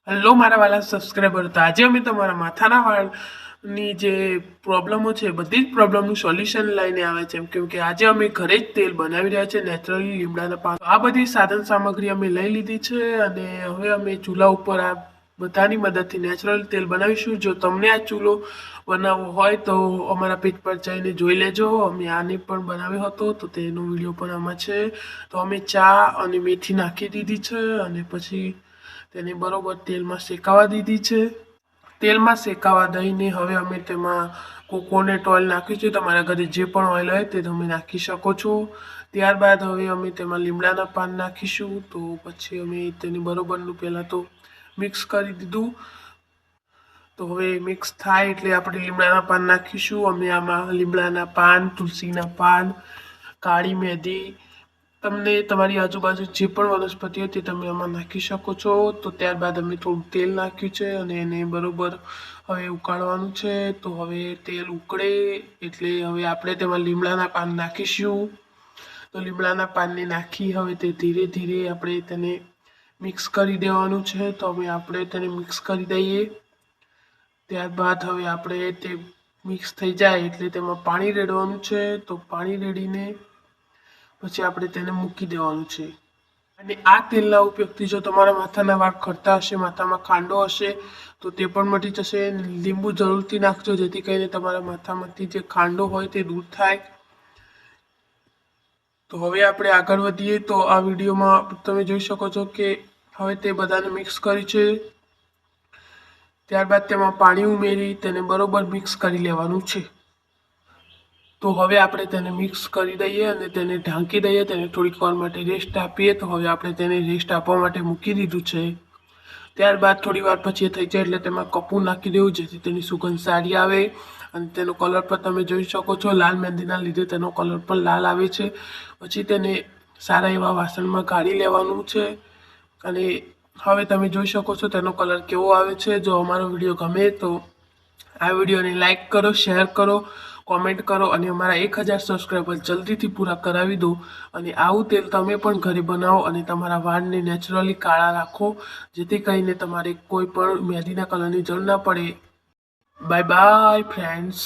Hello મારા વાલા subscriber, તો આજે અમે તમારા માથાના વાળની જે પ્રોબ્લેમો છે બધી જ પ્રોબ્લેમનું સોલ્યુશન લઈને આવે છે. કેમ કે આજે અમે ઘરે જ તેલ બનાવી રહ્યા છે નેચરલી લીમડાના પાન. આ બધી સાધન સામગ્રી અમે લઈ લીધી છે અને હવે અમે ચૂલા ઉપર આ બધાની મદદથી નેચરલ તેલ બનાવીશું. જો તમને આ ચૂલો બનાવવો હોય તો અમારા પેજ પર જઈને જોઈ લેજો. અમે આને પણ બનાવ્યો હતો તો તેનો વિડીયો પણ આમાં છે. તો અમે ચા અને મેથી નાખી દીધી છે અને પછી તેને બરોબર તેલમાં શેકાવા દીધી છે. તેલમાં શેકાવા દઈને હવે અમે તેમાં કોકોનટ ઓઇલ નાખ્યું છે. તમારા ઘરે જે પણ ઓઇલ હોય તે તમે નાખી શકો છો. ત્યારબાદ હવે અમે તેમાં લીમડાના પાન નાખીશું. તો પછી અમે તેને બરોબરનું પહેલાં તો મિક્સ કરી દીધું. તો હવે મિક્સ થાય એટલે આપણે લીમડાના પાન નાખીશું. અમે આમાં લીમડાના પાન, તુલસીના પાન, કાળી મેથી, તમને તમારી આજુબાજુ જે પણ વનસ્પતિ હોય તે તમે આમાં નાખી શકો છો. તો ત્યારબાદ અમે થોડું તેલ નાખ્યું છે અને એને બરોબર હવે ઉકાળવાનું છે. તો હવે તેલ ઉકળે એટલે હવે આપણે તેમાં લીમડાના પાન નાખીશું. તો લીમડાના પાનને નાખી હવે તે ધીરે ધીરે આપણે તેને મિક્સ કરી દેવાનું છે. તો હવે આપણે તેને મિક્સ કરી દઈએ. ત્યારબાદ હવે આપણે તે મિક્સ થઈ જાય એટલે તેમાં પાણી રેડવાનું છે. તો પાણી રેડીને પછી આપણે તેને મૂકી દેવાનું છે. અને આ તેલના ઉપયોગથી જો તમારા માથાના વાળ ખરતા હશે, માથામાં ખાંડો હશે તો તે પણ મટી જશે. લીંબુ જરૂરથી નાખજો જેથી કરીને તમારા માથામાંથી જે ખાંડો હોય તે દૂર થાય. તો હવે આપણે આગળ વધીએ. તો આ વિડીયોમાં તમે જોઈ શકો છો કે હવે તે બધાને મિક્સ કરી છે. ત્યારબાદ તેમાં પાણી ઉમેરી તેને બરોબર મિક્સ કરી લેવાનું છે. તો હવે આપણે તેને મિક્સ કરી દઈએ અને તેને ઢાંકી દઈએ, તેને થોડીક વાર માટે રેસ્ટ આપીએ. તો હવે આપણે તેને રેસ્ટ આપવા માટે મૂકી દીધું છે. ત્યારબાદ થોડી વાર પછી એ થઈ જાય એટલે તેમાં કપૂર નાખી દેવું જેથી તેની સુગંધ સારી આવે. અને તેનો કલર પણ તમે જોઈ શકો છો, લાલ મહેંદીના લીધે તેનો કલર પણ લાલ આવે છે. પછી તેને સારા એવા વાસણમાં કાઢી લેવાનું છે. અને હવે તમે જોઈ શકો છો તેનો કલર કેવો આવે છે. જો અમારો વિડીયો ગમે તો આ વિડીયોને લાઈક કરો, શેર કરો, કોમેન્ટ કરો અને અમારા 1000 સબસ્ક્રાઈબર જલ્દીથી પૂરા કરાવી દો. અને આવું તેલ તમે પણ ઘરે બનાવો અને તમારા વાળને નેચરલી કાળા રાખો જેથી કરીને તમારે કોઈ પણ મહેંદીના કલરની જરૂર ના પડે. Bye bye friends.